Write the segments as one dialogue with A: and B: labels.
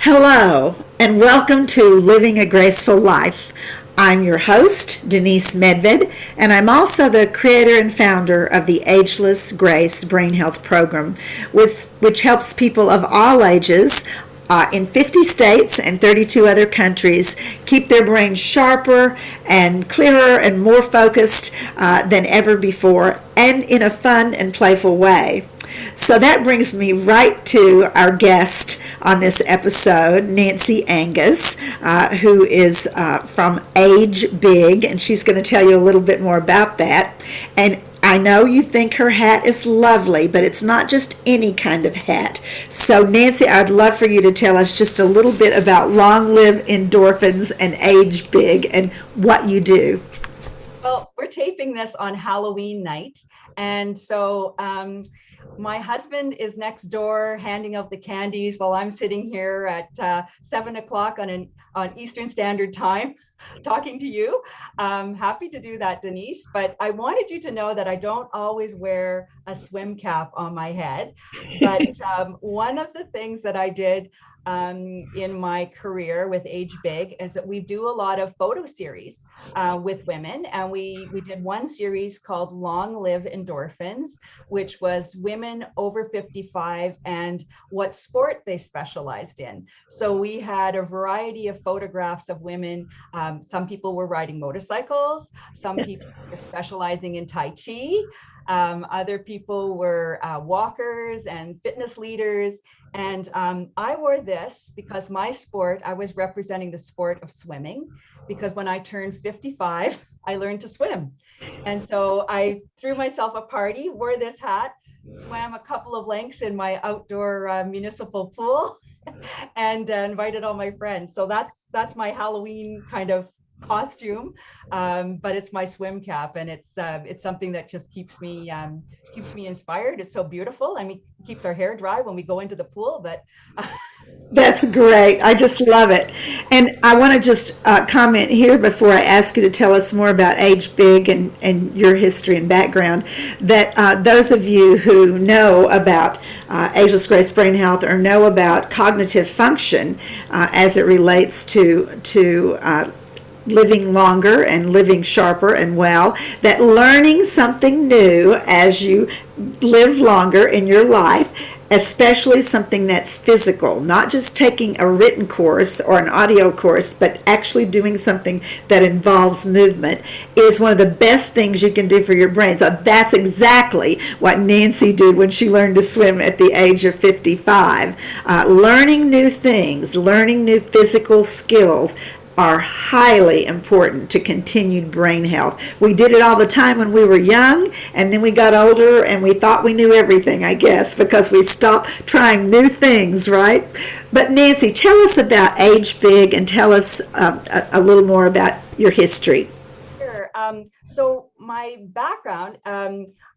A: Hello, and welcome to Living a Graceful Life. I'm your host, Denise Medved, and I'm also the creator and founder of the Ageless Grace Brain Health Program, which helps people of all ages in 50 states and 32 other countries keep their brains sharper and clearer and more focused than ever before, and in a fun and playful way. So that brings me right to our guest on this episode, Nancy Angus, who is from Age Big, and she's going to tell you a little bit more about that. And I know you think her hat is lovely, but it's not just any kind of hat. So, Nancy, I'd love for you to tell us just a little bit about Long Live Endorphins and Age Big and what you do.
B: Well, we're taping this on Halloween night. And so my husband is next door handing out the candies while I'm sitting here at 7 o'clock on Eastern Standard Time talking to you. Happy to do that, Denise. But I wanted you to know that I don't always wear a swim cap on my head. But one of the things that I did in my career with Age Big is that we do a lot of photo series with women, and we did one series called Long Live Endorphins, which was women over 55 and what sport they specialized in. So we had a variety of photographs of women. Some people were riding motorcycles, some people were specializing in Tai Chi, other people were walkers and fitness leaders. And I wore this because my sport, I was representing the sport of swimming, because when I turned 55, I learned to swim. And so I threw myself a party, wore this hat, swam a couple of lengths in my outdoor municipal pool, and invited all my friends. So that's my Halloween kind of costume, but it's my swim cap, and it's something that just keeps me inspired. It's so beautiful. I mean, it keeps our hair dry when we go into the pool, but
A: That's great. I just love it. And I want to just comment here before I ask you to tell us more about Age Big and your history and background, that those of you who know about Ageless Grace Brain Health or know about cognitive function as it relates to living longer and living sharper and well, that learning something new as you live longer in your life, especially something that's physical, not just taking a written course or an audio course, but actually doing something that involves movement, is one of the best things you can do for your brain. So that's exactly what Nancy did when she learned to swim at the age of 55. Learning new things, learning new physical skills are highly important to continued brain health. We did it all the time when we were young, and then we got older and we thought we knew everything, I guess, because we stopped trying new things, right? But Nancy, tell us about Age Big and tell us a little more about your history.
B: sure. So my background,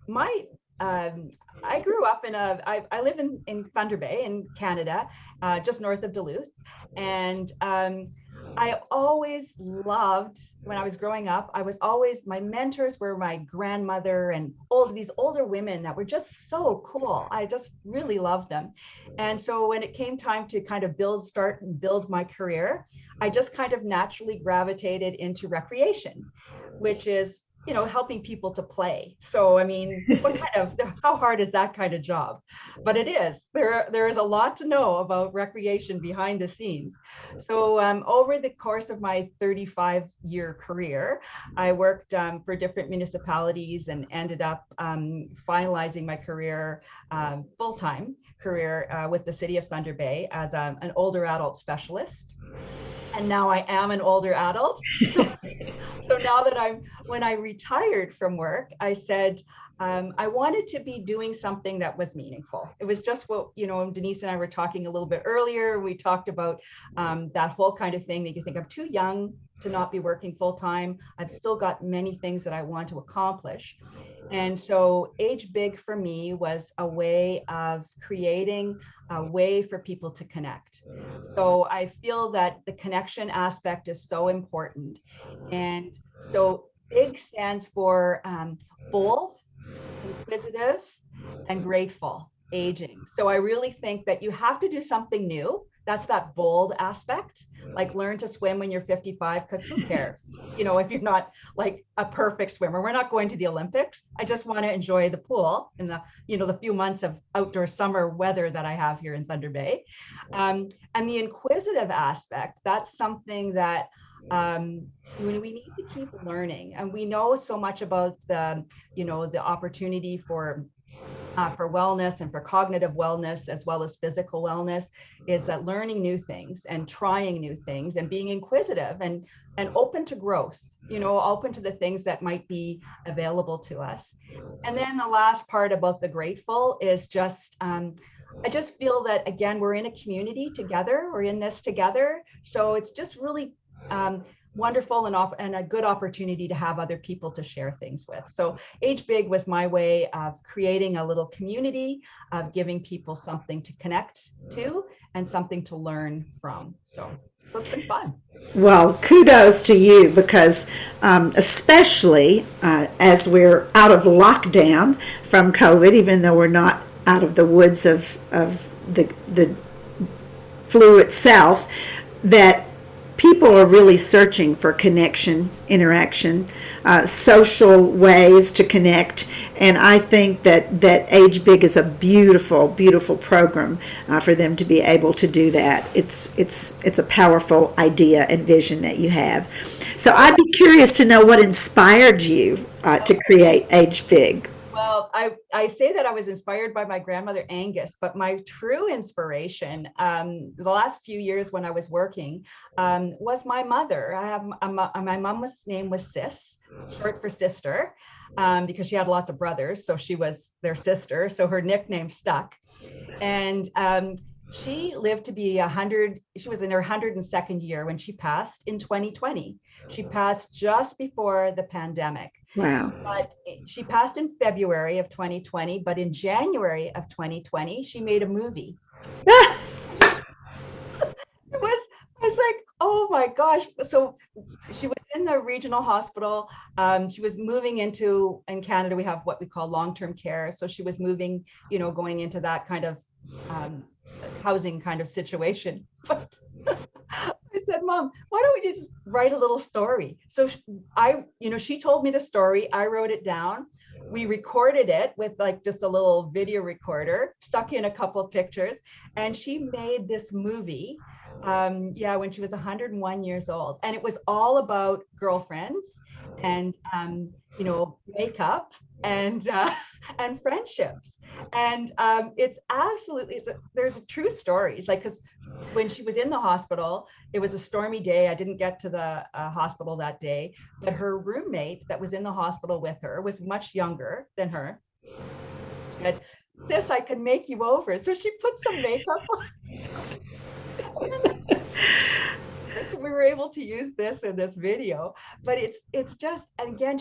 B: my I grew up I live in Thunder Bay in Canada, just north of Duluth. And I always loved, when I was growing up, my mentors were my grandmother and all these older women that were just so cool. I just really loved them. And so when it came time to kind of start and build my career, I just kind of naturally gravitated into recreation, which is, helping people to play. So, I mean, how hard is that kind of job? But it is. There is a lot to know about recreation behind the scenes. So, over the course of my 35-year career, I worked for different municipalities and ended up finalizing my career, full-time career, with the city of Thunder Bay as an older adult specialist. And now I am an older adult. So now that when I retired from work, I said, I wanted to be doing something that was meaningful. It was just what, Denise and I were talking a little bit earlier. We talked about that whole kind of thing that you think I'm too young to not be working full time. I've still got many things that I want to accomplish. And so Age Big for me was a way of creating a way for people to connect. So I feel that the connection aspect is so important. And so BIG stands for bold, inquisitive, and grateful. aging. So I really think that you have to do something new. That's that bold aspect. Like learn to swim when you're 55, because who cares? You know, if you're not like a perfect swimmer, we're not going to the Olympics. I just want to enjoy the pool and the few months of outdoor summer weather that I have here in Thunder Bay. And the inquisitive aspect, that's something that when we need to keep learning, and we know so much about the opportunity for wellness and for cognitive wellness as well as physical wellness, is that learning new things and trying new things and being inquisitive and open to growth, open to the things that might be available to us. And then the last part about the grateful is just I just feel that, again, we're in a community together, we're in this together, so it's just really wonderful and a good opportunity to have other people to share things with. So Age Big was my way of creating a little community, of giving people something to connect to and something to learn from. So it's been fun.
A: Well, kudos to you because, especially as we're out of lockdown from COVID, even though we're not out of the woods of the flu itself, that people are really searching for connection, interaction, social ways to connect. And I think that Age Big is a beautiful, beautiful program for them to be able to do that. It's a powerful idea and vision that you have. So I'd be curious to know what inspired you to create Age Big.
B: Well, I say that I was inspired by my grandmother Angus, but my true inspiration, the last few years when I was working, was my mother. My mom's name was Sis, short for sister, because she had lots of brothers, so she was their sister. So her nickname stuck, and she lived to be 100. She was in her 102nd year when she passed in 2020. She passed just before the pandemic.
A: Wow.
B: But she passed in February of 2020, but in January of 2020, she made a movie. I was like, oh my gosh. So she was in the regional hospital. She was moving in Canada, we have what we call long-term care. So she was moving, going into that kind of housing kind of situation. But I said, Mom, why don't we just write a little story? So she told me the story. I wrote it down. We recorded it with like just a little video recorder, stuck in a couple of pictures, and she made this movie. When she was 101 years old, and it was all about girlfriends and makeup and and friendships. And there's true stories, like, because when she was in the hospital, it was a stormy day. I didn't get to the hospital that day, but her roommate that was in the hospital with her was much younger than her. She said, Sis, I can make you over. So she put some makeup on. So we were able to use this in this video, but it's just, again,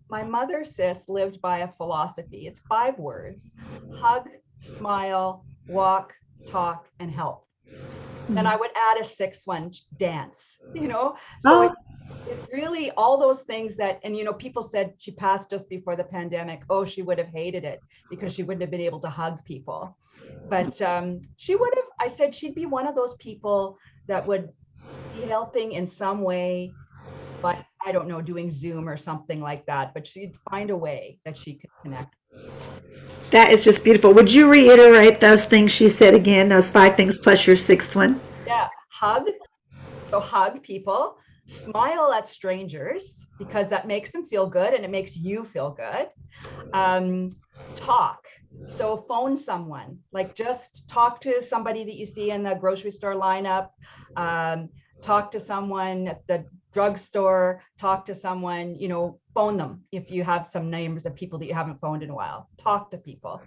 B: my mother, Sis, lived by a philosophy. It's 5 words: hug, smile, walk, talk, and help. And I would add a 6th one: dance, so
A: Oh,
B: it's really all those things that, and people said she passed just before the pandemic. Oh, she would have hated it because she wouldn't have been able to hug people. But I said she'd be one of those people that would be helping in some way, but I don't know, doing Zoom or something like that, but she'd find a way that she could connect.
A: that is just beautiful. Would you reiterate those things she said again, those 5 things plus your 6th one?
B: Yeah, hug people, smile at strangers because that makes them feel good and it makes you feel good. Talk. So phone someone, like just talk to somebody that you see in the grocery store lineup, talk to someone at the drugstore, talk to someone, phone them if you have some names of people that you haven't phoned in a while. Talk to people.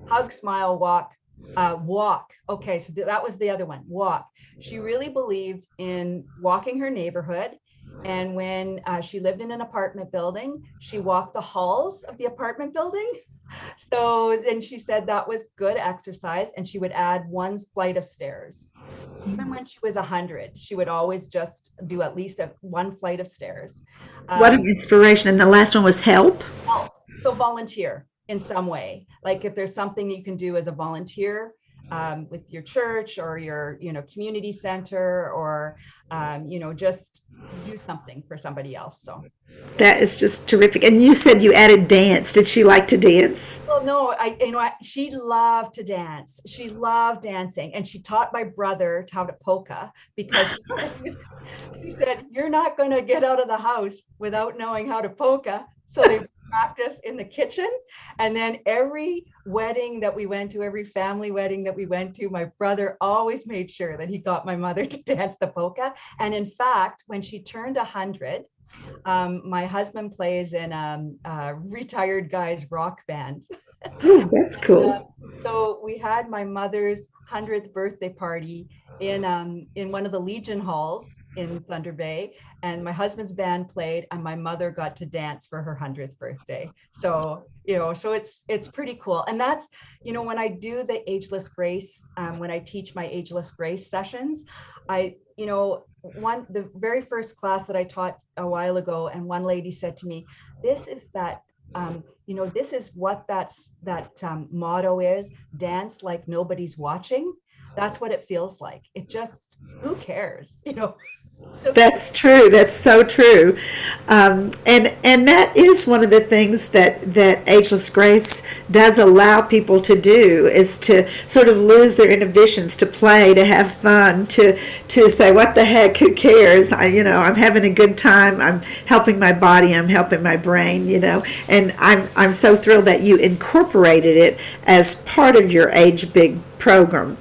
B: Hug, smile, walk. Walk. Okay, so that was the other one. Walk. She really believed in walking her neighborhood. And when she lived in an apartment building, she walked the halls of the apartment building. So then she said that was good exercise, and she would add 1 flight of stairs. Even when she was 100, she would always just do at least 1 flight of stairs.
A: What an inspiration. And the last one was help.
B: Help. So volunteer in some way. Like if there's something that you can do as a volunteer with your church or your, community center, or, just do something for somebody else. So.
A: That is just terrific. And you said you added dance. Did she like to dance?
B: Well, no, she loved to dance. She loved dancing, and she taught my brother how to polka because she said, "You're not going to get out of the house without knowing how to polka." So they practice in the kitchen, and then every wedding that we went to, every family wedding that we went to, my brother always made sure that he got my mother to dance the polka. And in fact, when she turned 100. My husband plays in a retired guys rock band.
A: Oh, that's cool.
B: So we had my mother's 100th birthday party in one of the Legion halls in Thunder Bay, and my husband's band played, and my mother got to dance for her 100th birthday. So so it's pretty cool. And that's when I do the Ageless Grace, when I teach my Ageless Grace sessions, I the very first class that I taught a while ago, and one lady said to me, "This is that." This is what that motto is: dance like nobody's watching. That's what it feels like. It just, who cares?
A: That's true. That's so true. And that is one of the things that Ageless Grace does allow people to do, is to sort of lose their inhibitions, to play, to have fun, to say, what the heck, who cares? I'm having a good time. I'm helping my body. I'm helping my brain, and I'm so thrilled that you incorporated it as part of your Age Big program.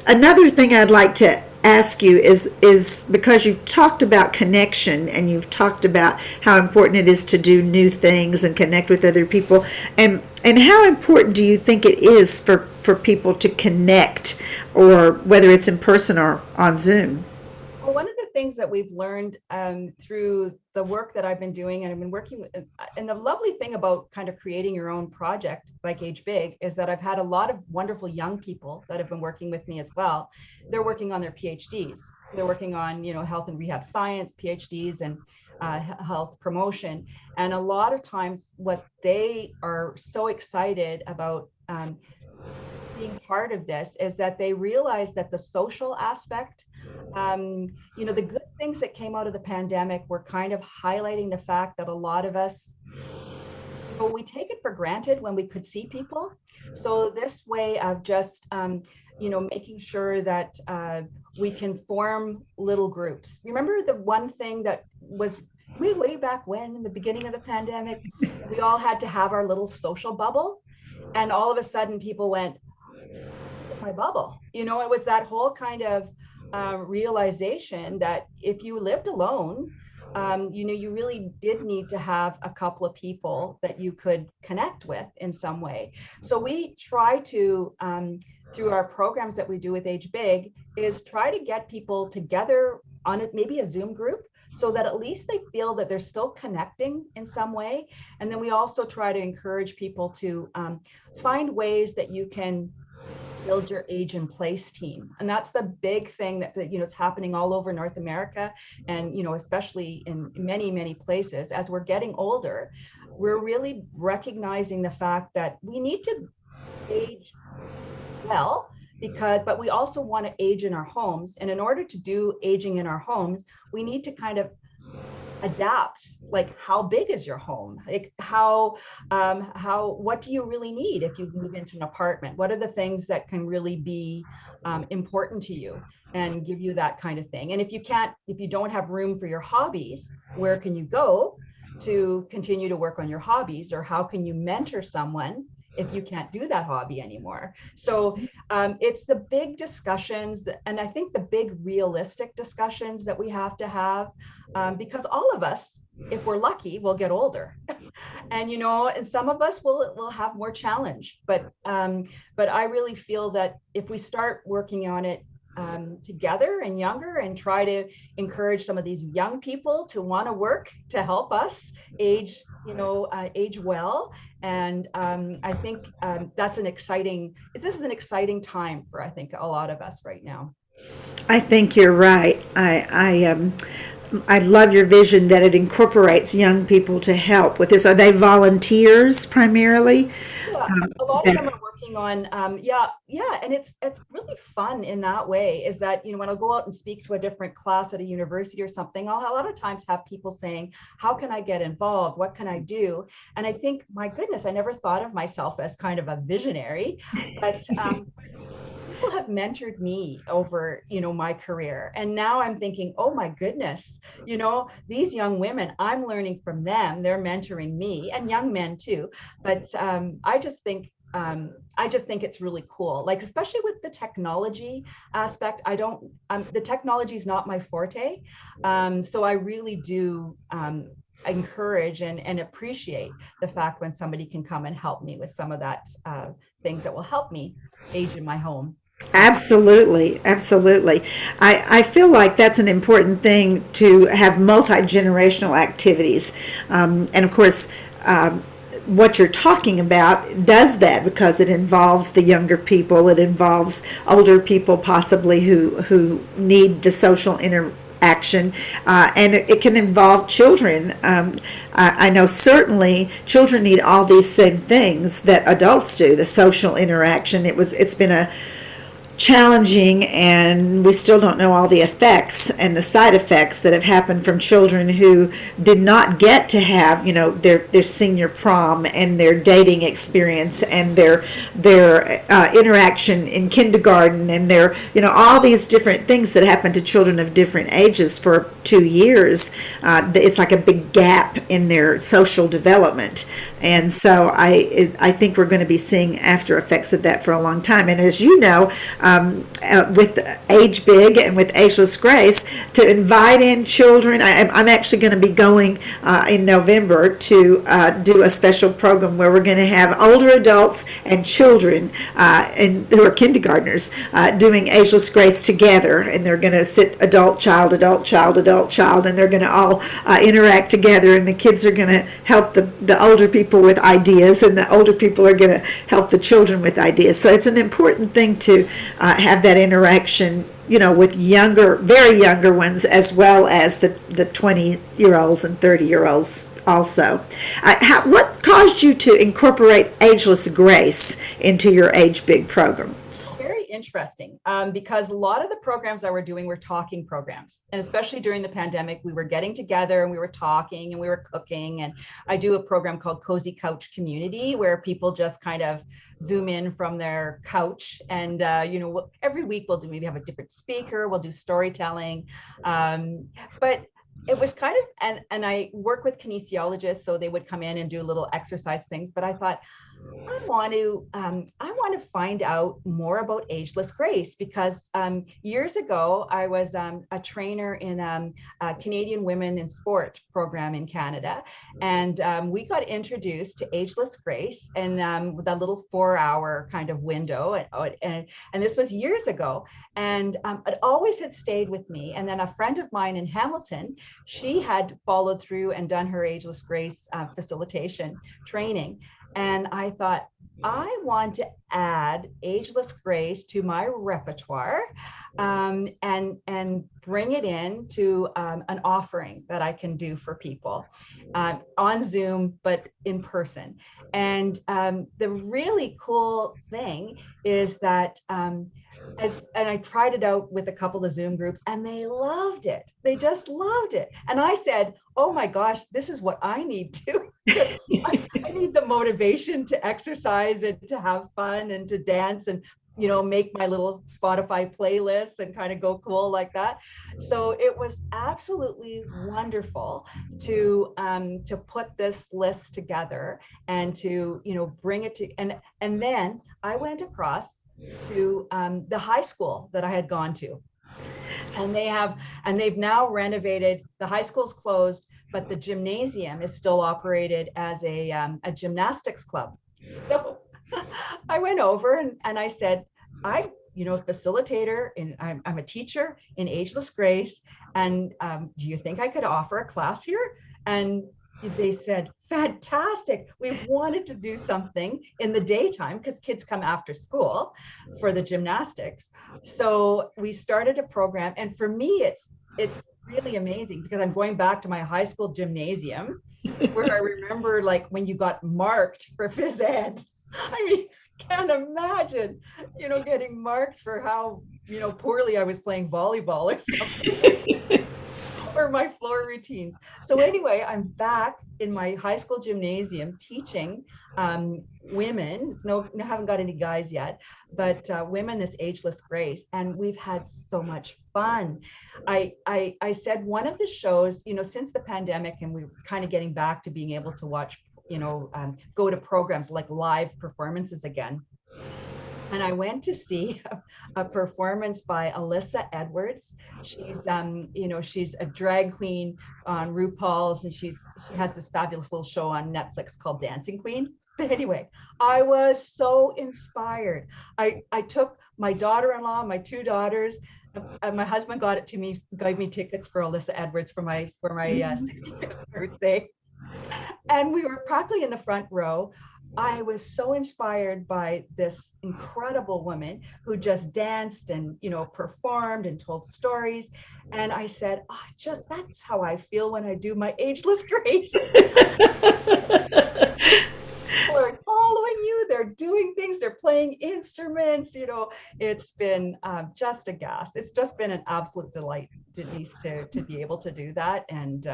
A: Another thing I'd like to ask you is because you've talked about connection, and you've talked about how important it is to do new things and connect with other people, and how important do you think it is for people to connect, or whether it's in person or on Zoom?
B: Well, one of the things that we've learned through the work that I've been doing, and I've been working with, and the lovely thing about kind of creating your own project like Age Big, is that I've had a lot of wonderful young people that have been working with me as well. They're working on their PhDs. So they're working on, health and rehab science, PhDs, and health promotion. And a lot of times what they are so excited about being part of this is that they realize that the social aspect, the good things that came out of the pandemic were kind of highlighting the fact that a lot of us, we take it for granted when we could see people. So this way of just, making sure that we can form little groups. Remember the one thing that was way back when, in the beginning of the pandemic, we all had to have our little social bubble. And all of a sudden people went, my bubble. It was that whole kind of realization that if you lived alone, you really did need to have a couple of people that you could connect with in some way. So we try to, through our programs that we do with Age Big, is try to get people together on maybe a Zoom group, so that at least they feel that they're still connecting in some way. And then we also try to encourage people to find ways that you can build your age in place team. And that's the big thing that is happening all over North America, and especially in many places. As we're getting older, we're really recognizing the fact that we need to age well, but we also want to age in our homes. And in order to do aging in our homes, we need to kind of adapt. Like, how big is your home? Like what do you really need if you move into an apartment? What are the things that can really be important to you and give you that kind of thing? And if you don't have room for your hobbies, where can you go to continue to work on your hobbies? Or how can you mentor someone if you can't do that hobby anymore? So it's the big discussions, and I think the big realistic discussions that we have to have, because all of us, if we're lucky, will get older. And and some of us will have more challenge, but I really feel that if we start working on it together and younger, and try to encourage some of these young people to want to work to help us age well. And I think this is an exciting time for, I think, a lot of us right now.
A: I think you're right. I love your vision that it incorporates young people to help with this. Are they volunteers primarily?
B: Yeah, a lot of them are
A: That's
B: working on, yeah, and it's really fun in that way. Is that when I'll go out and speak to a different class at a university or something, I'll a lot of times have people saying, "How can I get involved? What can I do?" And I think, my goodness, I never thought of myself as kind of a visionary, but people have mentored me over my career, and now I'm thinking, oh my goodness, these young women, I'm learning from them, they're mentoring me, and young men too. But I just think it's really cool, like especially with the technology aspect. I don't The technology is not my forte, so I really do encourage and appreciate the fact when somebody can come and help me with some of that things that will help me age in my home.
A: absolutely, absolutely. I feel like that's an important thing to have multi-generational activities. And of course, what you're talking about does that because it involves the younger people, it involves older people possibly who need the social interaction, and it can involve children. I know certainly children need all these same things that adults do, the social interaction. It's been a challenging, and we still don't know all the effects and the side effects that have happened from children who did not get to have their senior prom and their dating experience and their interaction in kindergarten and their all these different things that happen to children of different ages for 2 years. It's like a big gap in their social development, and so I think we're going to be seeing after effects of that for a long time. And as you know, with Age Big and with Ageless Grace, to invite in children. I'm actually going to be going in November to do a special program where we're going to have older adults and children who are kindergartners doing Ageless Grace together, and they're going to sit adult, child, adult, child, adult, child, and they're going to all interact together, and the kids are going to help the older people with ideas, and the older people are going to help the children with ideas. So it's an important thing to have that interaction, with very younger ones, as well as the 20-year-olds and 30-year-olds also. What caused you to incorporate Ageless Grace into your Age Big program?
B: Very interesting, because a lot of the programs I were doing were talking programs, and especially during the pandemic, we were getting together and we were talking and we were cooking. And I do a program called Cozy Couch Community, where people just kind of zoom in from their couch, and every week we'll do maybe have a different speaker, we'll do storytelling, but it was kind of, and I work with kinesiologists, so they would come in and do little exercise things. But I thought, I want to find out more about Ageless Grace, because years ago I was a trainer in a Canadian Women in Sport program in Canada, and we got introduced to Ageless Grace and with a little 4-hour kind of window, and this was years ago, and it always had stayed with me. And then a friend of mine in Hamilton, she had followed through and done her Ageless Grace facilitation training. And I thought, I want to add Ageless Grace to my repertoire, and bring it in to an offering that I can do for people on Zoom, but in person. And the really cool thing is that and I tried it out with a couple of Zoom groups, and they loved it. They just loved it. And I said, oh my gosh, this is what I need too. I need the motivation to exercise and to have fun and to dance and make my little Spotify playlists and kind of go cool like that. So it was absolutely wonderful to put this list together and to bring it to, and then I went across to the high school that I had gone to, and they've now renovated. The high school's closed, but the gymnasium is still operated as a gymnastics club. So I went over and I said, I'm facilitator, and I'm a teacher in Ageless Grace, and do you think I could offer a class here? And they said, fantastic. We've wanted to do something in the daytime because kids come after school for the gymnastics. So we started a program. And for me, it's really amazing because I'm going back to my high school gymnasium where I remember like when you got marked for phys ed. I mean, can't imagine, getting marked for how, poorly I was playing volleyball or something or my floor routines. So anyway, I'm back in my high school gymnasium teaching women. No, haven't got any guys yet, but women this ageless grace, and we've had so much fun. I said one of the shows, since the pandemic, and we're kind of getting back to being able to watch, go to programs like live performances again. And I went to see a performance by Alyssa Edwards. She's a drag queen on RuPaul's, and she has this fabulous little show on Netflix called Dancing Queen. But anyway, I was so inspired. I took my daughter-in-law, my two daughters, and my husband got it to me, gave me tickets for Alyssa Edwards for my 65th birthday, and we were practically in the front row. I was so inspired by this incredible woman who just danced and, performed and told stories. And I said, oh, that's how I feel when I do my ageless grace. People are following you, they're doing things, they're playing instruments. It's been just a gas. It's just been an absolute delight, Denise, to be able to do that. And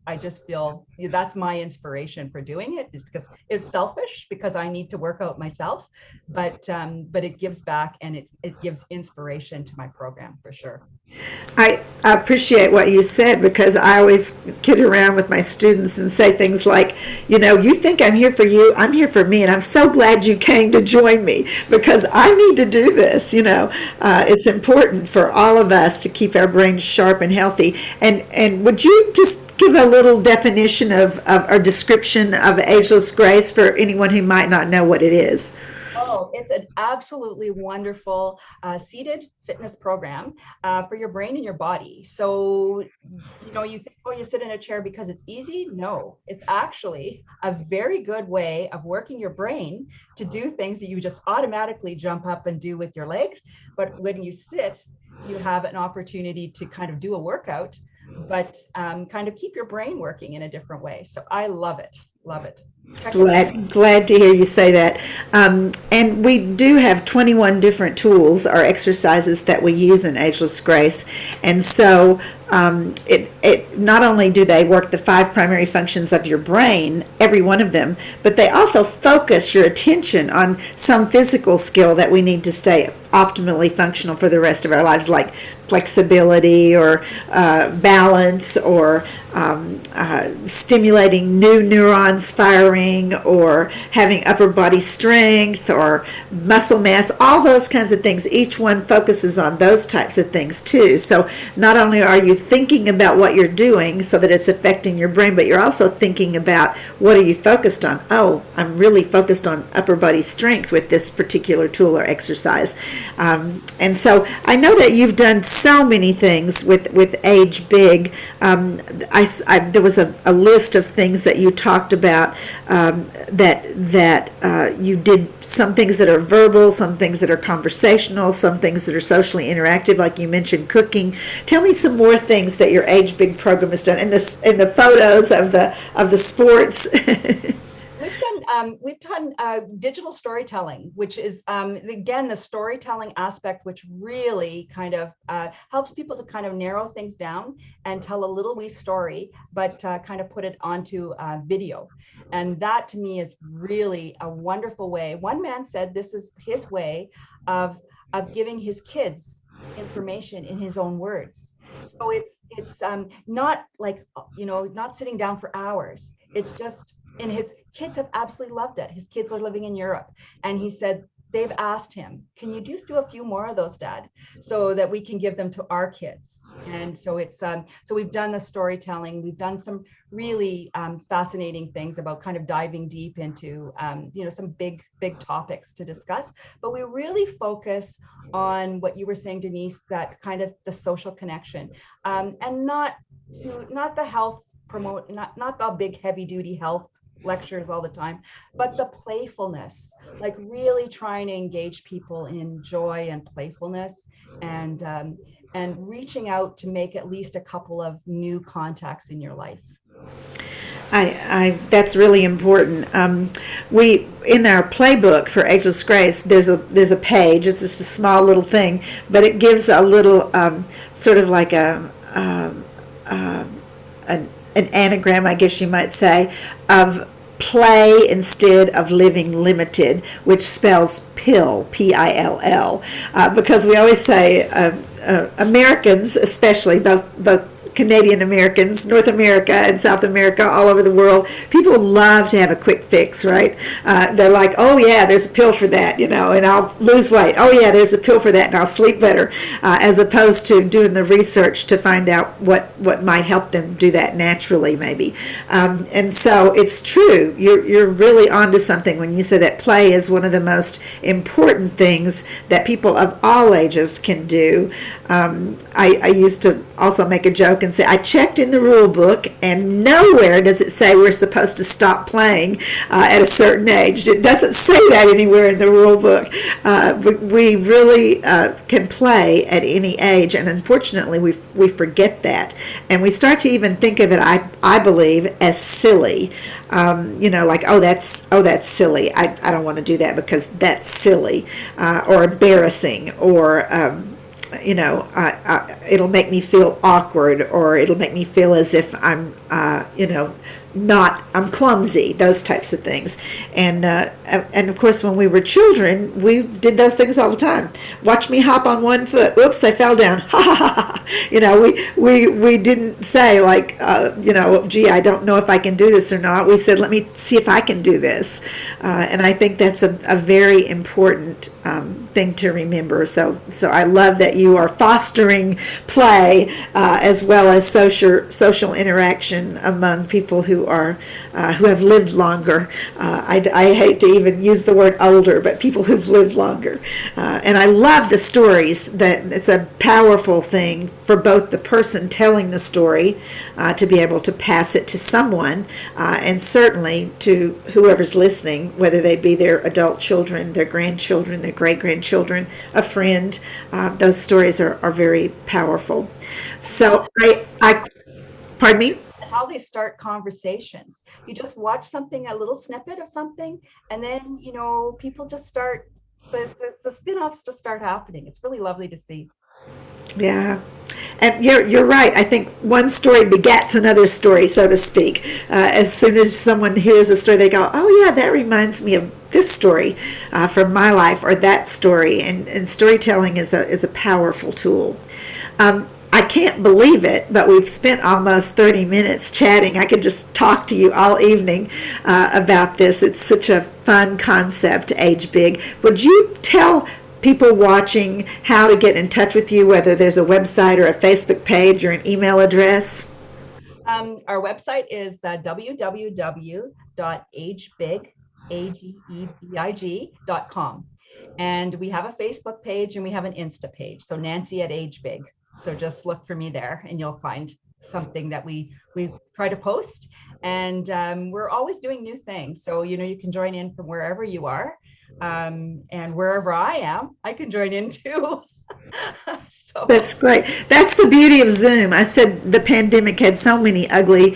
B: I just feel that's my inspiration for doing it, is because it's selfish, because I need to work out myself, but it gives back, and it gives inspiration to my program for sure.
A: I appreciate what you said, because I always kid around with my students and say things like, you think I'm here for you, I'm here for me, and I'm so glad you came to join me because I need to do this. It's important for all of us to keep our brains sharp and healthy. And would you just give a little definition of or description of ageless grace for anyone who might not know what it is?
B: Oh, it's an absolutely wonderful seated fitness program for your brain and your body. So, you think, oh, you sit in a chair because it's easy. No, it's actually a very good way of working your brain to do things that you just automatically jump up and do with your legs. But when you sit, you have an opportunity to kind of do a workout, but kind of keep your brain working in a different way. So I love it. Love it.
A: Glad to hear you say that. And we do have 21 different tools or exercises that we use in Ageless Grace. And so it not only do they work the 5 primary functions of your brain, every one of them, but they also focus your attention on some physical skill that we need to stay optimally functional for the rest of our lives, like flexibility or balance, or stimulating new neurons firing, or having upper body strength or muscle mass, all those kinds of things. Each one focuses on those types of things too. So not only are you thinking about what you're doing so that it's affecting your brain, but you're also thinking about what are you focused on. Oh, I'm really focused on upper body strength with this particular tool or exercise. And so I know that you've done so many things with Age Big. There was a list of things that you talked about, that you did some things that are verbal, some things that are conversational, some things that are socially interactive, like you mentioned cooking. Tell me some more things that your Age Big program has done, and the photos of the sports.
B: We've done digital storytelling, which is again the storytelling aspect, which really kind of helps people to kind of narrow things down and tell a little wee story, but kind of put it onto video. And that to me is really a wonderful way. One man said this is his way of giving his kids information in his own words. So it's not like, not sitting down for hours. It's just, and his kids have absolutely loved it. His kids are living in Europe, and he said they've asked him, can you just do a few more of those, Dad, so that we can give them to our kids? And so it's so we've done the storytelling. We've done some really fascinating things about kind of diving deep into some big topics to discuss, but we really focus on what you were saying, Denise, that kind of the social connection, and not the health promote, not the big heavy duty health lectures all the time, but the playfulness, like really trying to engage people in joy and playfulness, and reaching out to make at least a couple of new contacts in your life.
A: That's really important. We in our playbook for Ageless Grace, there's a page. It's just a small little thing, but it gives a little sort of like an anagram, I guess you might say, of play instead of living limited, which spells pill, P-I-L-L, because we always say Americans, especially both Canadian Americans, North America and South America, all over the world, people love to have a quick fix, right? They're like, oh yeah, there's a pill for that, and I'll lose weight. Oh yeah, there's a pill for that, and I'll sleep better, as opposed to doing the research to find out what might help them do that naturally, maybe. And so it's true. You're really onto something when you say that play is one of the most important things that people of all ages can do. I used to also make a joke and say, I checked in the rule book and nowhere does it say we're supposed to stop playing at a certain age. It doesn't say that anywhere in the rule book. We really can play at any age, and unfortunately we forget that. And we start to even think of it, I believe, as silly. Like, oh, that's silly. I don't want to do that because that's silly, or embarrassing, or it'll make me feel awkward, or it'll make me feel as if I'm I'm clumsy, those types of things. And of course, when we were children, we did those things all the time. Watch me hop on one foot. Oops, I fell down. Ha ha ha ha. We didn't say like, gee, I don't know if I can do this or not. We said, let me see if I can do this. And I think that's a very important thing to remember. So I love that you are fostering play as well as social interaction among people who have lived longer. I hate to even use the word older, but people who've lived longer. And I love the stories. That it's a powerful thing for both the person telling the story to be able to pass it to someone, and certainly to whoever's listening, whether they be their adult children, their grandchildren, their great-grandchildren, a friend. Those stories are very powerful. So I pardon me?
B: How they start conversations. You just watch something, a little snippet of something, and then people just start, the spin-offs just start happening. It's really lovely to see.
A: Yeah. And you're right. I think one story begets another story, so to speak. As soon as someone hears a story, they go, oh yeah, that reminds me of this story from my life, or that story. And storytelling is a powerful tool. I can't believe it, but we've spent almost 30 minutes chatting. I could just talk to you all evening about this. It's such a fun concept, Age Big. Would you tell people watching how to get in touch with you, whether there's a website or a Facebook page or an email address?
B: Our website is www.agebig.com. And we have a Facebook page and we have an Insta page. So Nancy at Age Big. So just look for me there and you'll find something that we try to post. And we're always doing new things. So, you can join in from wherever you are. And wherever I am, I can join in too. So
A: that's great. That's the beauty of Zoom. I said the pandemic had so many ugly,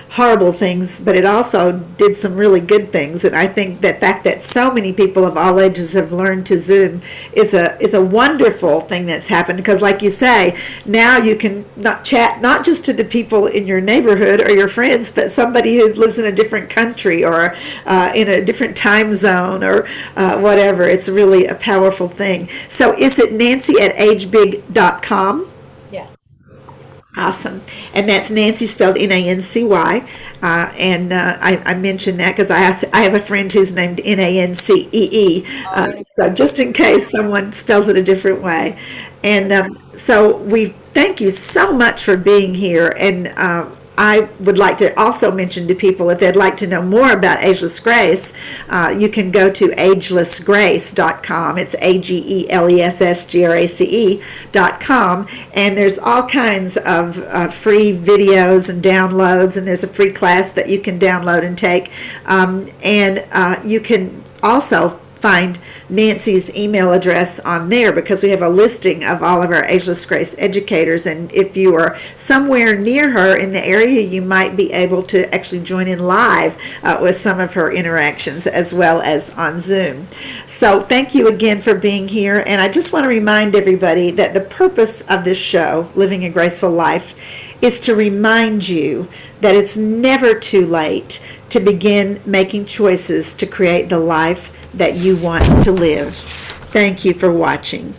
A: horrible things, but it also did some really good things. And I think that fact that so many people of all ages have learned to Zoom is a wonderful thing that's happened, because like you say, now you can not chat not just to the people in your neighborhood or your friends, but somebody who lives in a different country or in a different time zone or whatever. It's really a powerful thing. So is it Nancy at agebig.com?
B: yes.
A: Awesome. And that's Nancy spelled Nancy. And I mentioned that because I have a friend who's named Nancee. So just in case someone spells it a different way. And so we thank you so much for being here. And I would like to also mention to people, if they'd like to know more about Ageless Grace, you can go to agelessgrace.com. It's AGELESSGRACE.com, and there's all kinds of free videos and downloads, and there's a free class that you can download and take, and you can also find Nancy's email address on there, because we have a listing of all of our Ageless Grace educators, and if you are somewhere near her in the area, you might be able to actually join in live with some of her interactions, as well as on Zoom. So thank you again for being here, and I just want to remind everybody that the purpose of this show, Living a Graceful Life, is to remind you that it's never too late to begin making choices to create the life that you want to live. Thank you for watching.